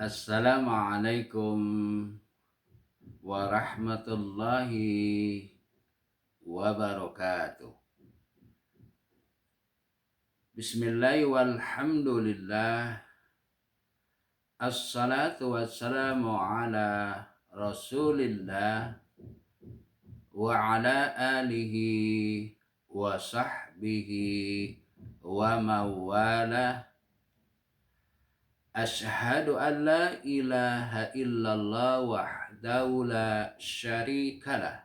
Assalamualaikum warahmatullahi wabarakatuh. Bismillah walhamdulillah. Assalatu wassalamu ala rasulillah wa ala alihi wa sahbihi wa mawalah. Ashhadu an la ilaha illallah wahdahu la syarikalah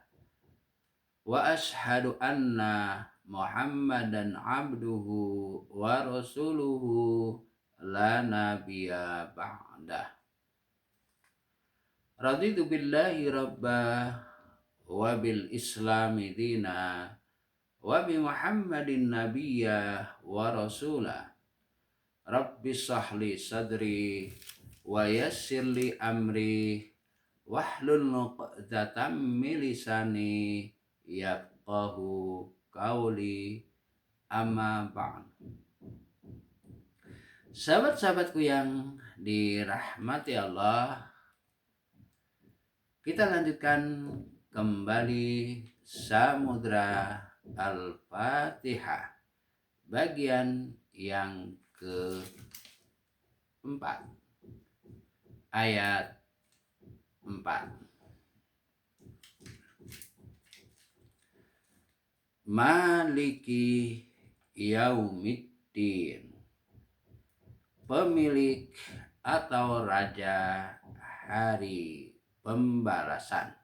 wa ashhadu anna Muhammadan abduhu wa rasuluhu la nabiyya ba'dah. Raditu billahi rabbah wa bil islami dina wa bi Muhammadin nabiyya wa rasulah. Rabbi sahli sadri wa yassirli amri wahlul 'uqdatam min lisani yafqahu qauli, amma ba'd. Sahabat-sahabatku yang dirahmati Allah, kita lanjutkan kembali Samudra Al-Fatihah bagian yang keempat, ayat 4. Maliki yaumiddin, pemilik atau raja hari pembalasan.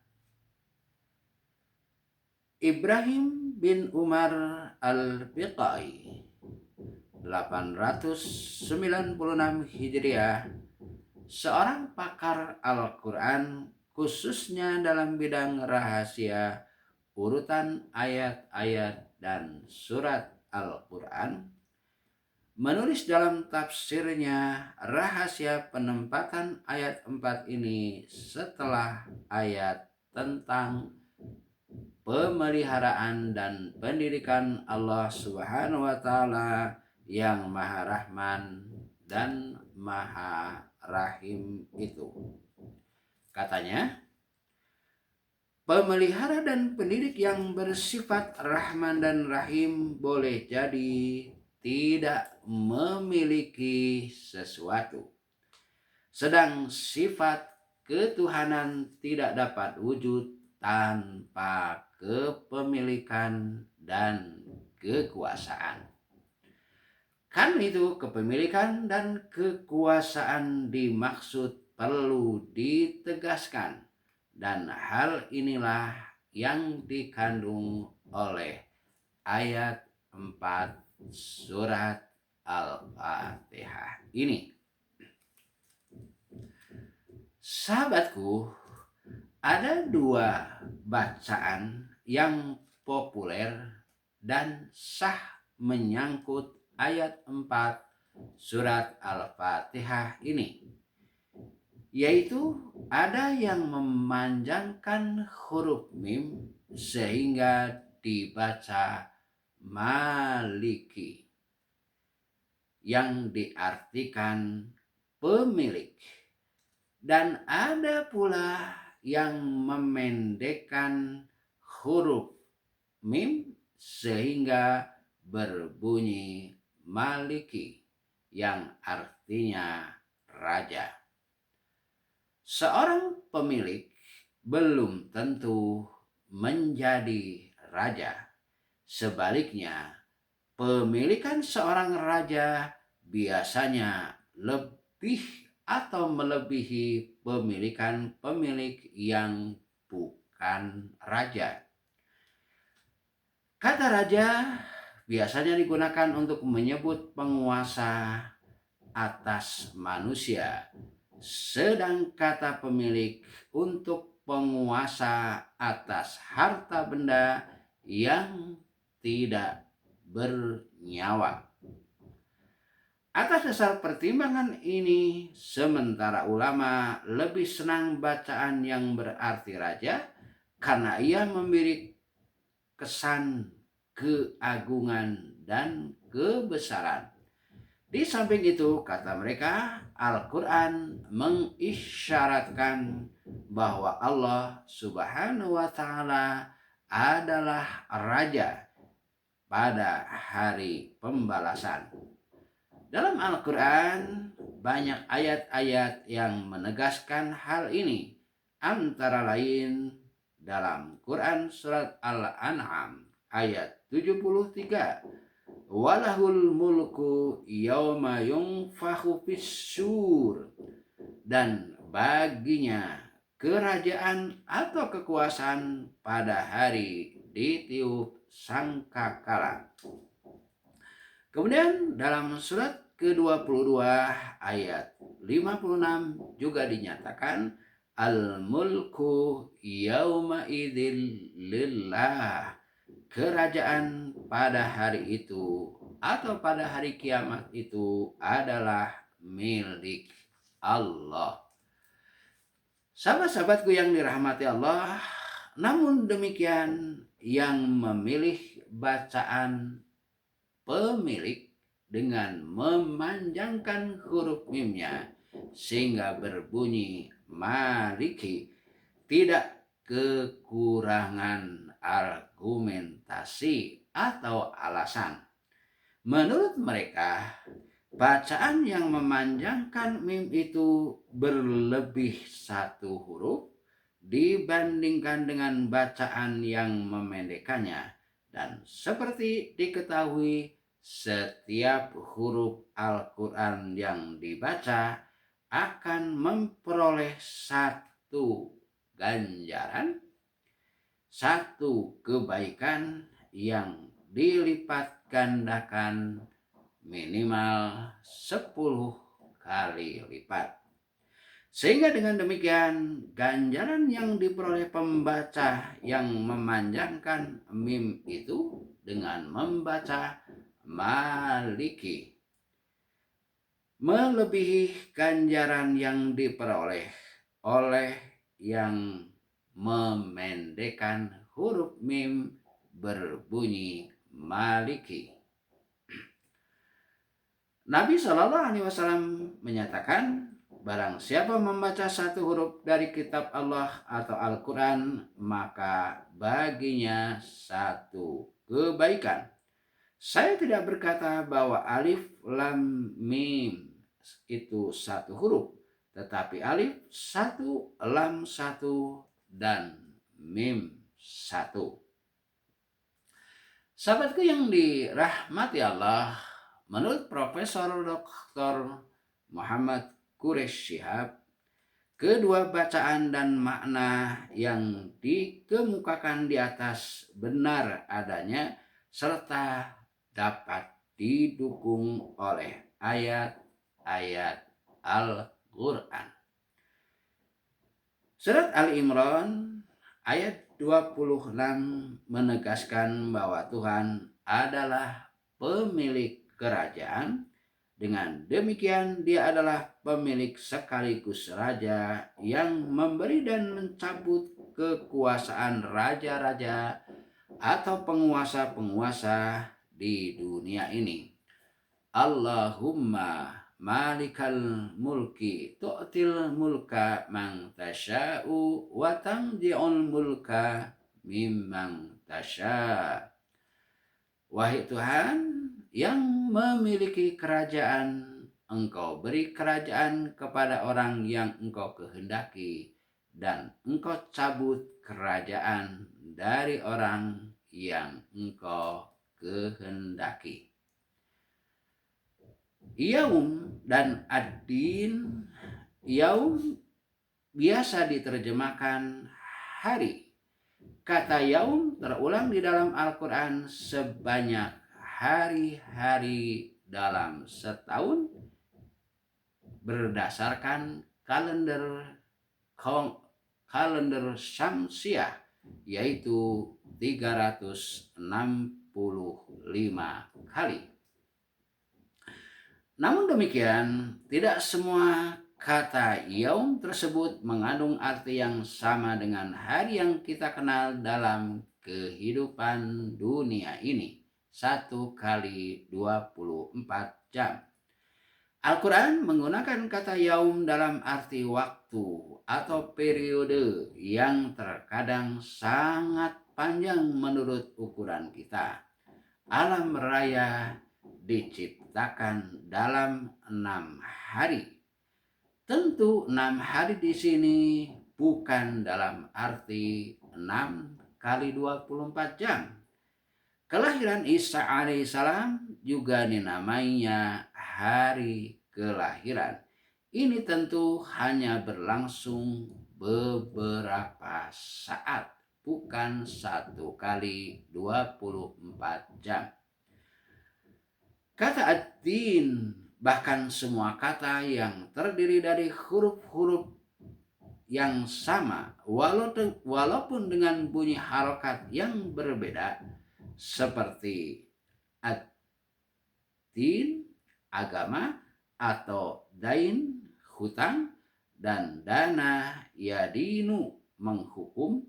Ibrahim bin Umar Al-Biqai 896 Hijriah, seorang pakar Al-Quran khususnya dalam bidang rahasia urutan ayat-ayat dan surat Al-Quran, menulis dalam tafsirnya rahasia penempatan ayat 4 ini setelah ayat tentang pemeliharaan dan pendidikan Allah Subhanahu wa Ta'ala yang Maha Rahman dan Maha Rahim itu. Katanya, pemelihara dan pendidik yang bersifat Rahman dan Rahim boleh jadi tidak memiliki sesuatu, sedang sifat ketuhanan tidak dapat wujud tanpa kepemilikan dan kekuasaan. Kan itu kepemilikan dan kekuasaan dimaksud perlu ditegaskan, dan hal inilah yang dikandung oleh ayat 4 surat Al-Fatihah ini. Sahabatku, ada dua bacaan yang populer dan sah menyangkut ayat 4 surat Al-Fatihah ini, yaitu ada yang memanjangkan huruf mim sehingga dibaca maliki, yang diartikan pemilik, dan ada pula yang memendekkan huruf mim sehingga berbunyi maliki, yang artinya raja. Seorang pemilik belum tentu menjadi raja. Sebaliknya, pemilikan seorang raja biasanya lebih atau melebihi pemilikan pemilik yang bukan raja. Kata raja biasanya digunakan untuk menyebut penguasa atas manusia, sedang kata pemilik untuk penguasa atas harta benda yang tidak bernyawa. Atas dasar pertimbangan ini, sementara ulama lebih senang bacaan yang berarti raja karena ia memberi kesan keagungan dan kebesaran. Di samping itu, kata mereka, Al-Quran mengisyaratkan bahwa Allah Subhanahu wa Ta'ala adalah Raja pada hari pembalasan. Dalam Al-Quran banyak ayat-ayat yang menegaskan hal ini, antara lain dalam Quran surat Al-An'am ayat 73, walahul mulku yauma yunfakhu fis-sur, dan baginya kerajaan atau kekuasaan pada hari ditiup sangkakala. Kemudian dalam surat ke-22 ayat 56 juga dinyatakan al-mulku yauma idzil lillah, kerajaan pada hari itu atau pada hari kiamat itu adalah milik Allah. Sahabat-sahabatku yang dirahmati Allah, namun demikian yang memilih bacaan pemilik dengan memanjangkan huruf mimnya sehingga berbunyi maliki tidak kekurangan argumentasi atau alasan. Menurut mereka, bacaan yang memanjangkan mim itu berlebih satu huruf dibandingkan dengan bacaan yang memendekkannya. Dan seperti diketahui, setiap huruf Al-Quran yang dibaca akan memperoleh satu ganjaran, satu kebaikan yang dilipat gandakan minimal 10 kali lipat. Sehingga dengan demikian ganjaran yang diperoleh pembaca yang memanjangkan mim itu dengan membaca maliki melebihi ganjaran yang diperoleh oleh yang memendekkan huruf mim berbunyi maliki. Nabi SAW menyatakan, barang siapa membaca satu huruf dari kitab Allah atau Al-Quran, maka baginya satu kebaikan. Saya tidak berkata bahwa alif lam mim itu satu huruf, tetapi alif satu, lam satu, dan mim satu. Sahabatku yang dirahmati Allah, menurut Profesor Dr. Muhammad Quraish Shihab, kedua bacaan dan makna yang dikemukakan di atas benar adanya serta dapat didukung oleh ayat-ayat Al-Quran. Surat Al-Imran ayat 26 menegaskan bahwa Tuhan adalah pemilik kerajaan. Dengan demikian dia adalah pemilik sekaligus raja yang memberi dan mencabut kekuasaan raja-raja atau penguasa-penguasa di dunia ini. Allahumma malikal mulki tu'til mulka man tasha'u wa tanzi'ul mulka mimman tasha'. Wahai Tuhan yang memiliki kerajaan, Engkau beri kerajaan kepada orang yang Engkau kehendaki, dan Engkau cabut kerajaan dari orang yang Engkau kehendaki. Yaum dan ad-din, yaum biasa diterjemahkan hari. Kata yaum terulang di dalam Al-Quran sebanyak hari-hari dalam setahun berdasarkan kalender Syamsiah, yaitu 365 kali. Namun demikian, tidak semua kata yaum tersebut mengandung arti yang sama dengan hari yang kita kenal dalam kehidupan dunia ini, 1 kali 24 jam. Al-Quran menggunakan kata yaum dalam arti waktu atau periode yang terkadang sangat panjang menurut ukuran kita. Alam raya diciptakan dalam 6 hari. Tentu 6 hari di sini bukan dalam arti 6 kali 24 jam. Kelahiran Isa alaihissalam juga dinamainya hari kelahiran. Ini tentu hanya berlangsung beberapa saat, bukan 1 kali 24 jam. Kata ad-din, bahkan semua kata yang terdiri dari huruf-huruf yang sama, walaupun dengan bunyi harokat yang berbeda, seperti ad-din, agama, atau dain, hutang, dan dana, yadinu, menghukum,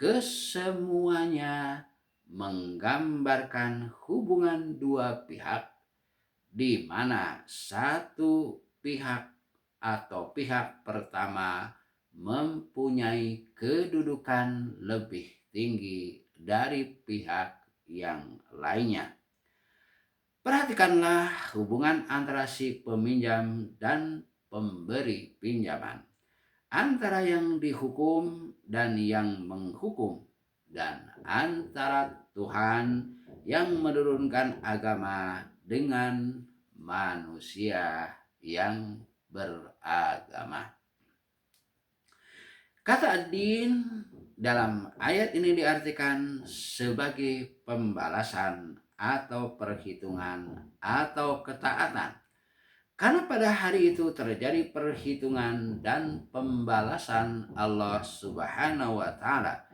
kesemuanya menggambarkan hubungan dua pihak, di mana satu pihak atau pihak pertama mempunyai kedudukan lebih tinggi dari pihak yang lainnya. Perhatikanlah hubungan antara si peminjam dan pemberi pinjaman, antara yang dihukum dan yang menghukum, dan antara Tuhan yang menurunkan agama dengan manusia yang beragama. Kata ad-din dalam ayat ini diartikan sebagai pembalasan atau perhitungan atau ketaatan. Karena pada hari itu terjadi perhitungan dan pembalasan Allah Subhanahu wa Ta'ala.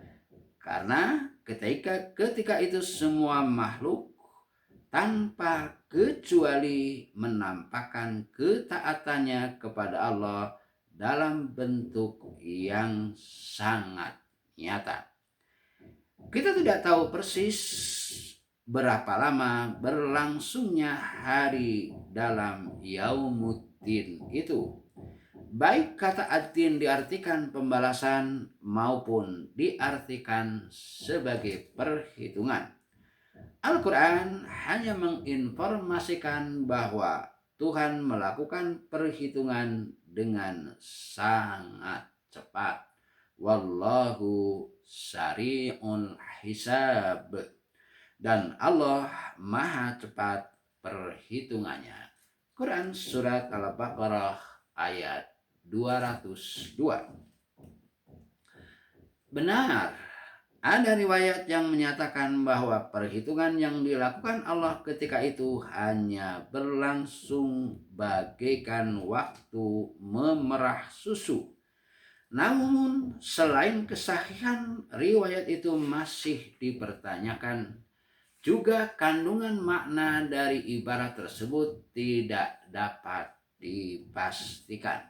Karena ketika itu semua makhluk tanpa kecuali menampakkan ketaatannya kepada Allah dalam bentuk yang sangat nyata. Kita tidak tahu persis berapa lama berlangsungnya hari dalam Yaumuddin itu. Baik kata ad-din diartikan pembalasan maupun diartikan sebagai perhitungan. Al-Quran hanya menginformasikan bahwa Tuhan melakukan perhitungan dengan sangat cepat. Wallahu sari'ul hisab. Dan Allah maha cepat perhitungannya. Quran Surat Al-Baqarah ayat 202. Benar, ada riwayat yang menyatakan bahwa perhitungan yang dilakukan Allah ketika itu hanya berlangsung bagaikan waktu memerah susu. Namun selain kesahihan riwayat itu masih dipertanyakan, juga kandungan makna dari ibarat tersebut tidak dapat dipastikan.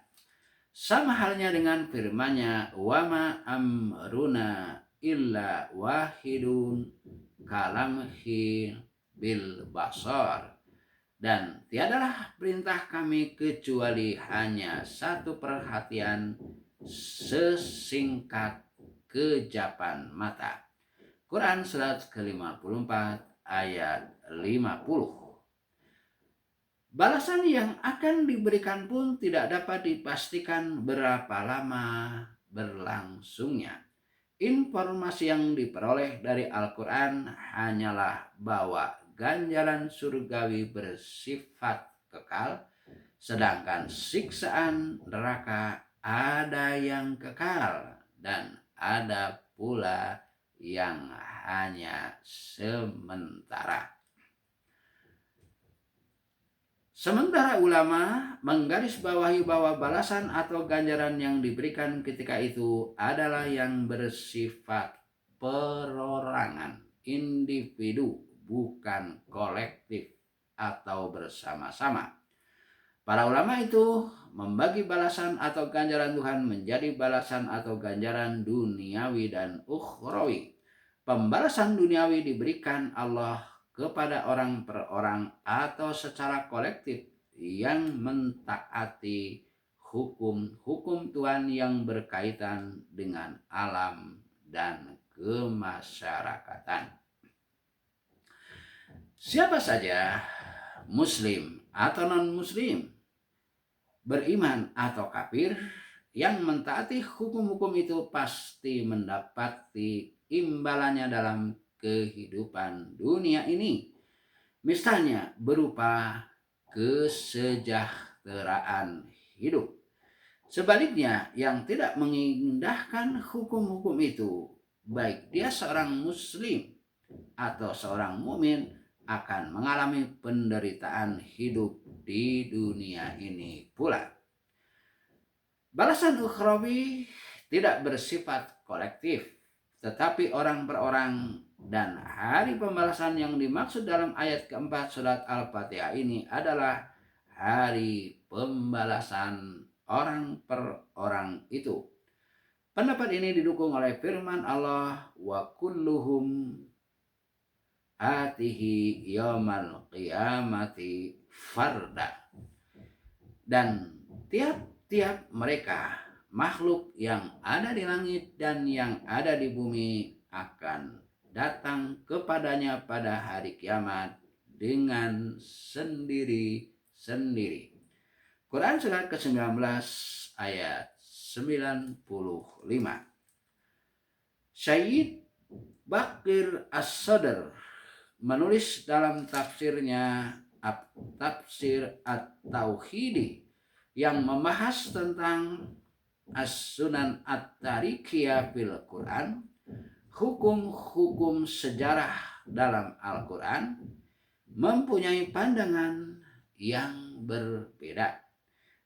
Sama halnya dengan firman-Nya, wa ma amruna illa wahidun kalamhi bil basar. Dan tiadalah perintah kami kecuali hanya satu perhatian sesingkat kejapan mata. Quran surat ke-54 ayat 50. Balasan yang akan diberikan pun tidak dapat dipastikan berapa lama berlangsungnya. Informasi yang diperoleh dari Al-Quran hanyalah bahwa ganjaran surgawi bersifat kekal, sedangkan siksaan neraka ada yang kekal dan ada pula yang hanya sementara. Sementara ulama menggarisbawahi bahwa balasan atau ganjaran yang diberikan ketika itu adalah yang bersifat perorangan, individu, bukan kolektif atau bersama-sama. Para ulama itu membagi balasan atau ganjaran Tuhan menjadi balasan atau ganjaran duniawi dan ukhrawi. Pembalasan duniawi diberikan Allah kepada orang per orang atau secara kolektif, yang mentaati hukum-hukum Tuhan yang berkaitan dengan alam dan kemasyarakatan. Siapa saja, muslim atau non-muslim, beriman atau kafir, yang mentaati hukum-hukum itu pasti mendapati imbalannya dalam kehidupan dunia ini. Misalnya berupa kesejahteraan hidup. Sebaliknya, yang tidak mengindahkan hukum-hukum itu, baik dia seorang muslim atau seorang mukmin, akan mengalami penderitaan hidup di dunia ini pula. Balasan ukhrawi tidak bersifat kolektif, tetapi orang per orang, dan hari pembalasan yang dimaksud dalam ayat keempat surat Al-Fatihah ini adalah hari pembalasan orang per orang itu. Pendapat ini didukung oleh firman Allah, wa kulluhum atihi yaumal qiyamati farda. Dan tiap mereka, makhluk yang ada di langit dan yang ada di bumi, akan datang kepadanya pada hari kiamat dengan sendiri-sendiri. Quran surat ke-19 ayat 95. Syed Bakir As-Sadr menulis dalam tafsirnya Tafsir At-Tauhidi yang membahas tentang As-Sunan At-Tariqiyah fil Quran, hukum-hukum sejarah dalam Al-Quran, mempunyai pandangan yang berbeda.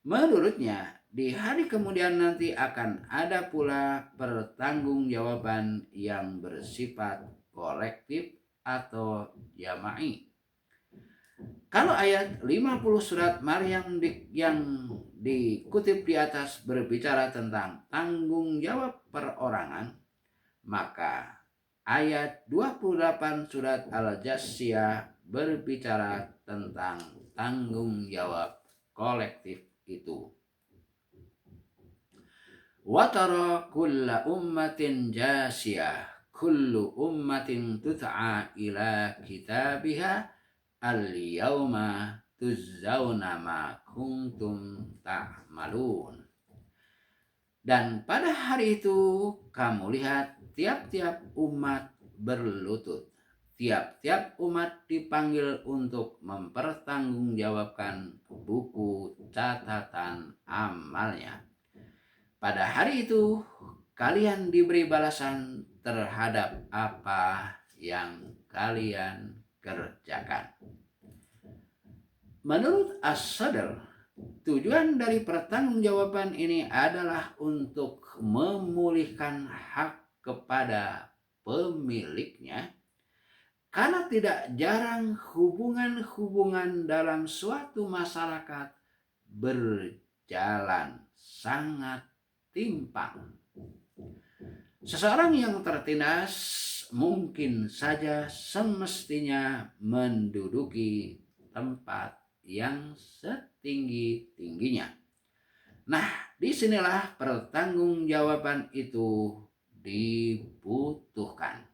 Menurutnya, di hari kemudian nanti akan ada pula pertanggungjawaban yang bersifat kolektif atau jama'i. Kalau ayat 50 surat Maryam yang dikutip di atas berbicara tentang tanggung jawab perorangan, maka ayat 28 surat Al-Jassiyah berbicara tentang tanggung jawab kolektif itu. Wa tara kulla ummatin jasiyah, kullu ummatin tut'a ila kitabiha al-yawma tujzauna ma kuntum ta'malun. Dan pada hari itu kamu lihat tiap-tiap umat berlutut. Tiap-tiap umat dipanggil untuk mempertanggungjawabkan buku catatan amalnya. Pada hari itu kalian diberi balasan terhadap apa yang kalian kerjakan. Menurut As-Sadr, tujuan dari pertanggungjawaban ini adalah untuk memulihkan hak kepada pemiliknya, karena tidak jarang hubungan-hubungan dalam suatu masyarakat berjalan sangat timpang. Seseorang yang tertindas mungkin saja semestinya menduduki tempat yang setinggi-tingginya. Nah, disinilah pertanggungjawaban itu dibutuhkan.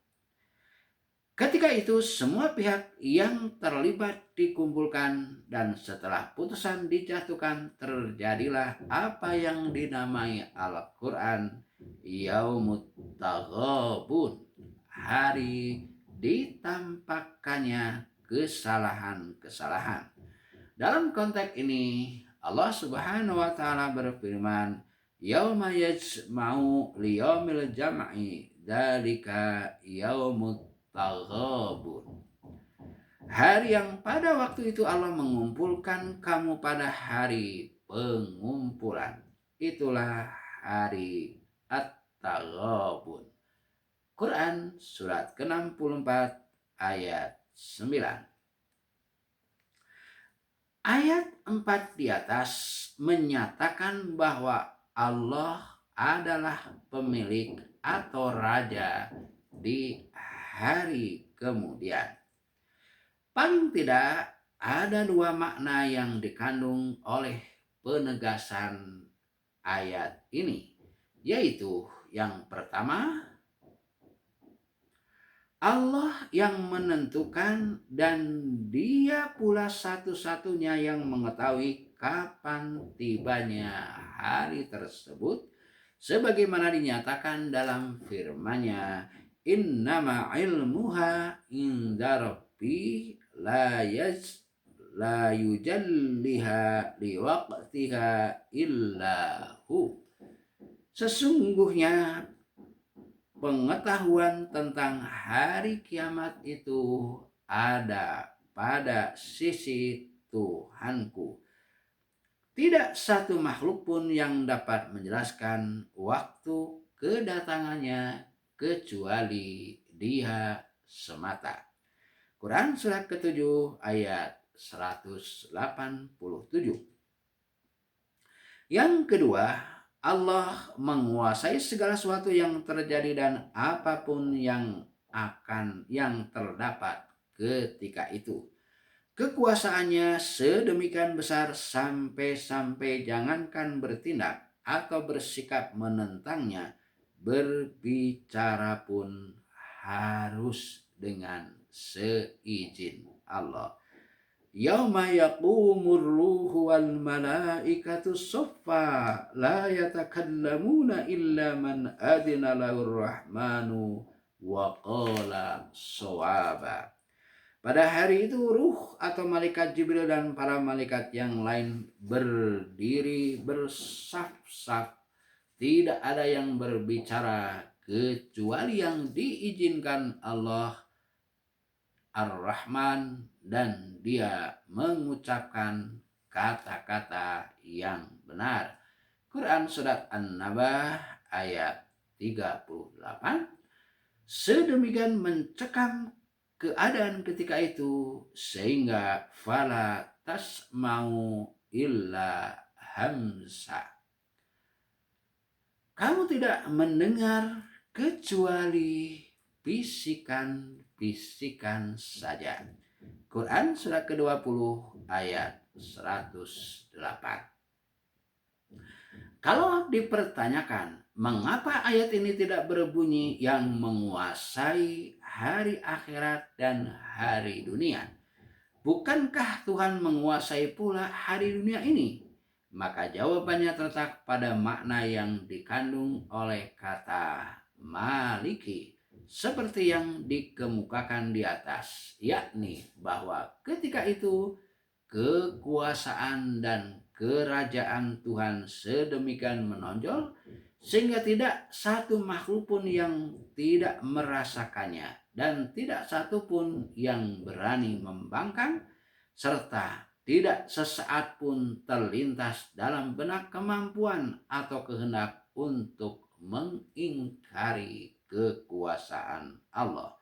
Ketika itu semua pihak yang terlibat dikumpulkan, dan setelah putusan dijatuhkan terjadilah apa yang dinamai Al-Quran Yaumut Taghabun, hari ditampakkannya kesalahan-kesalahan. Dalam konteks ini Allah Subhanahu wa taala berfirman, yauma yajma'u liyaumil jam'i dzalika yaumut taghabun. Hari yang pada waktu itu Allah mengumpulkan kamu pada hari pengumpulan, itulah hari At-Taghabun. Quran surat ke-64 ayat 9. Ayat 4 di atas menyatakan bahwa Allah adalah pemilik atau raja di hari kemudian. Paling tidak ada dua makna yang dikandung oleh penegasan ayat ini, yaitu yang pertama, Allah yang menentukan dan Dia pula satu-satunya yang mengetahui kapan tibanya hari tersebut, sebagaimana dinyatakan dalam firman-Nya, innama ilmuha inda rabbi la yujalliha liwaqtiha illahu. Sesungguhnya pengetahuan tentang hari kiamat itu ada pada sisi Tuhanku. Tidak satu makhluk pun yang dapat menjelaskan waktu kedatangannya kecuali Dia semata. Quran surat ke-7 ayat 187. Yang kedua, Allah menguasai segala sesuatu yang terjadi dan apapun yang terdapat ketika itu. Kekuasaannya sedemikian besar sampai jangankan bertindak atau bersikap menentangnya, berbicara pun harus dengan seizin Allah. Yauma yaqumur ruhu wal malaikatu saffa la yatakallamuna illa man adina lahur rahmanu wa qala shawaba. Pada hari itu ruh atau malaikat Jibril dan para malaikat yang lain berdiri bersaf-saf. Tidak ada yang berbicara kecuali yang diizinkan Allah Ar-Rahman, dan Dia mengucapkan kata-kata yang benar. Quran surat An-Naba ayat 38. Sedemikian mencekam keadaan ketika itu sehingga fala tasma'u illa hamsa. Kamu tidak mendengar kecuali bisikan-bisikan saja. Quran surat ke-20 ayat 108. Kalau dipertanyakan mengapa ayat ini tidak berbunyi yang menguasai hari akhirat dan hari dunia, bukankah Tuhan menguasai pula hari dunia ini? Maka jawabannya terletak pada makna yang dikandung oleh kata maliki, seperti yang dikemukakan di atas, yakni bahwa ketika itu kekuasaan dan kerajaan Tuhan sedemikian menonjol sehingga tidak satu makhluk pun yang tidak merasakannya dan tidak satu pun yang berani membangkang, serta tidak sesaat pun terlintas dalam benak kemampuan atau kehendak untuk mengingkari kekuasaan Allah.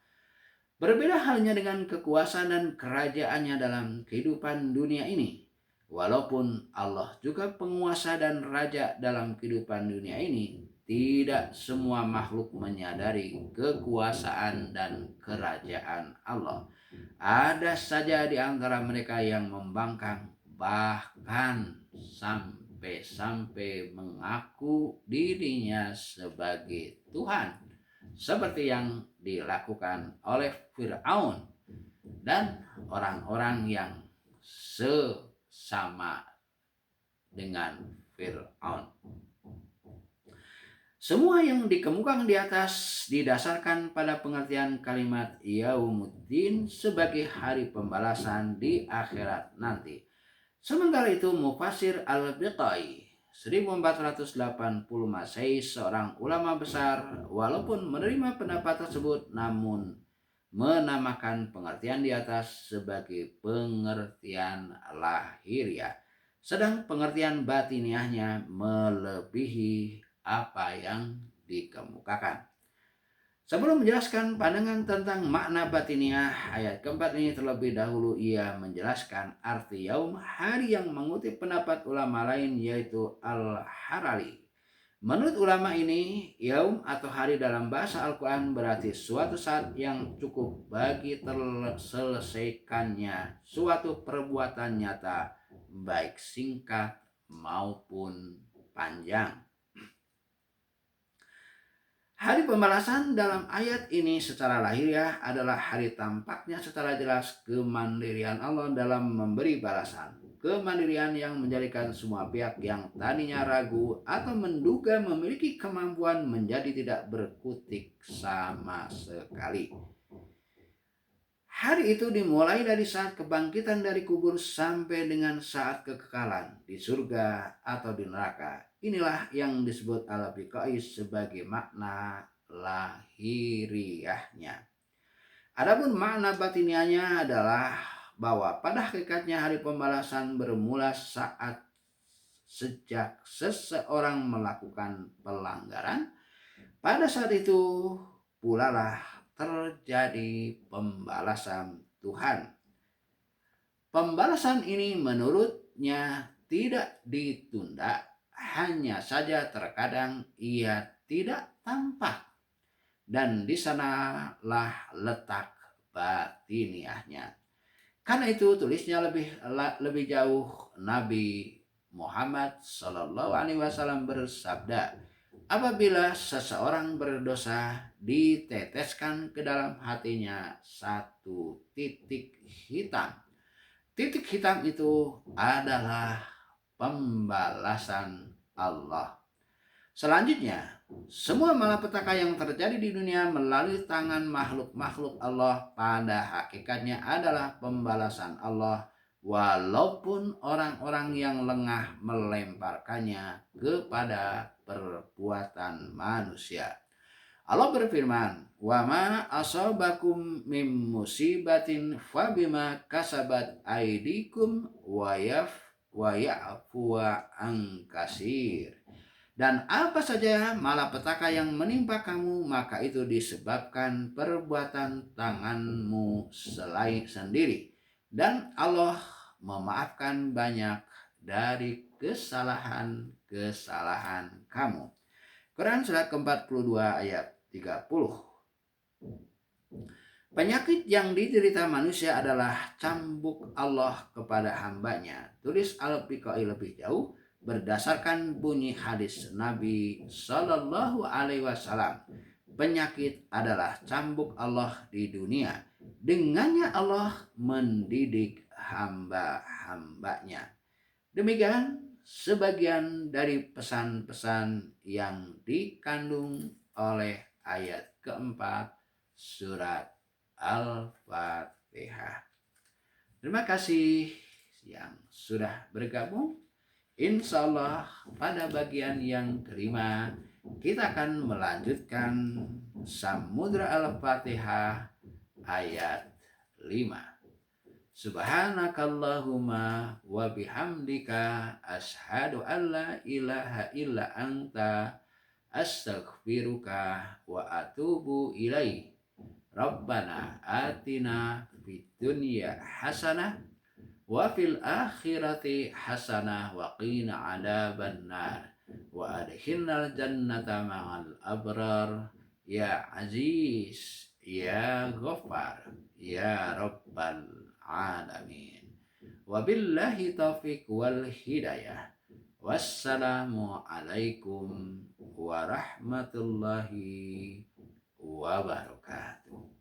Berbeda halnya dengan kekuasaan dan kerajaannya dalam kehidupan dunia ini. Walaupun Allah juga penguasa dan raja dalam kehidupan dunia ini, tidak semua makhluk menyadari kekuasaan dan kerajaan Allah. Ada saja di antara mereka yang membangkang, bahkan sampai mengaku dirinya sebagai Tuhan, seperti yang dilakukan oleh Fir'aun dan orang-orang yang sesama dengan Fir'aun. Semua yang dikemukakan di atas didasarkan pada pengertian kalimat Yaumuddin sebagai hari pembalasan di akhirat nanti. Sementara itu Mufasir Al-Biqai 1480 Masehi, seorang ulama besar, walaupun menerima pendapat tersebut namun menamakan pengertian di atas sebagai pengertian lahiriah, sedang pengertian batiniahnya melebihi apa yang dikemukakan. Sebelum menjelaskan pandangan tentang makna batiniah ayat keempat ini, terlebih dahulu ia menjelaskan arti yaum, hari, yang mengutip pendapat ulama lain yaitu Al-Harari. Menurut ulama ini, yaum atau hari dalam bahasa Al-Quran berarti suatu saat yang cukup bagi terselesaikannya suatu perbuatan nyata, baik singkat maupun panjang. Hari pembalasan dalam ayat ini secara lahiriah adalah hari tampaknya secara jelas kemandirian Allah dalam memberi balasan. Kemandirian yang menjadikan semua pihak yang tadinya ragu atau menduga memiliki kemampuan menjadi tidak berkutik sama sekali. Hari itu dimulai dari saat kebangkitan dari kubur sampai dengan saat kekekalan di surga atau di neraka. Inilah yang disebut Al-Biqai sebagai makna lahiriahnya. Adapun makna batiniahnya adalah bahwa pada hakikatnya hari pembalasan bermula saat sejak seseorang melakukan pelanggaran. Pada saat itu pula lah terjadi pembalasan Tuhan. Pembalasan ini menurutnya tidak ditunda, hanya saja terkadang ia tidak tampak. Dan di sanalah letak batiniahnya. Karena itu tulisnya lebih jauh Nabi Muhammad SAW bersabda, apabila seseorang berdosa diteteskan ke dalam hatinya satu titik hitam. Titik hitam itu adalah pembalasan Allah. Selanjutnya, semua malapetaka yang terjadi di dunia melalui tangan makhluk-makhluk Allah pada hakikatnya adalah pembalasan Allah, walaupun orang-orang yang lengah melemparkannya kepada perbuatan manusia. Allah berfirman, "Wa ma asabakum mim musibatin fabima kasabat aidikum wa ya'fu an katsir." Dan apa saja malapetaka yang menimpa kamu, maka itu disebabkan perbuatan tanganmu sendiri. Dan Allah memaafkan banyak dari kesalahan-kesalahan kamu. Quran surat ke-42 ayat 30. Penyakit yang diderita manusia adalah cambuk Allah kepada hambanya. Tulis Al-Biqai lebih jauh. Berdasarkan bunyi hadis Nabi Shallallahu Alaihi Wasallam, penyakit adalah cambuk Allah di dunia. Dengannya Allah mendidik hamba-hambanya. Demikian sebagian dari pesan-pesan yang dikandung oleh ayat keempat surat Al-Fatihah. Terima kasih yang sudah bergabung. Insya Allah pada bagian yang kelima kita akan melanjutkan Samudra Al-Fatihah ayat 5. Subhanakallahumma wa bihamdika ashhadu an la ilaha illa anta astaghfiruka wa atubu ilaih. Rabbana atina fid dunya hasanah wa fil akhirati hasanah wa qina adzabannar wa adkhilnal jannata ma'al abrar ya aziz ya ghaffar ya rabbal alamin. Wabillahi taufiq wal hidayah. Wassalamu alaikum warahmatullahi wabarakatuh.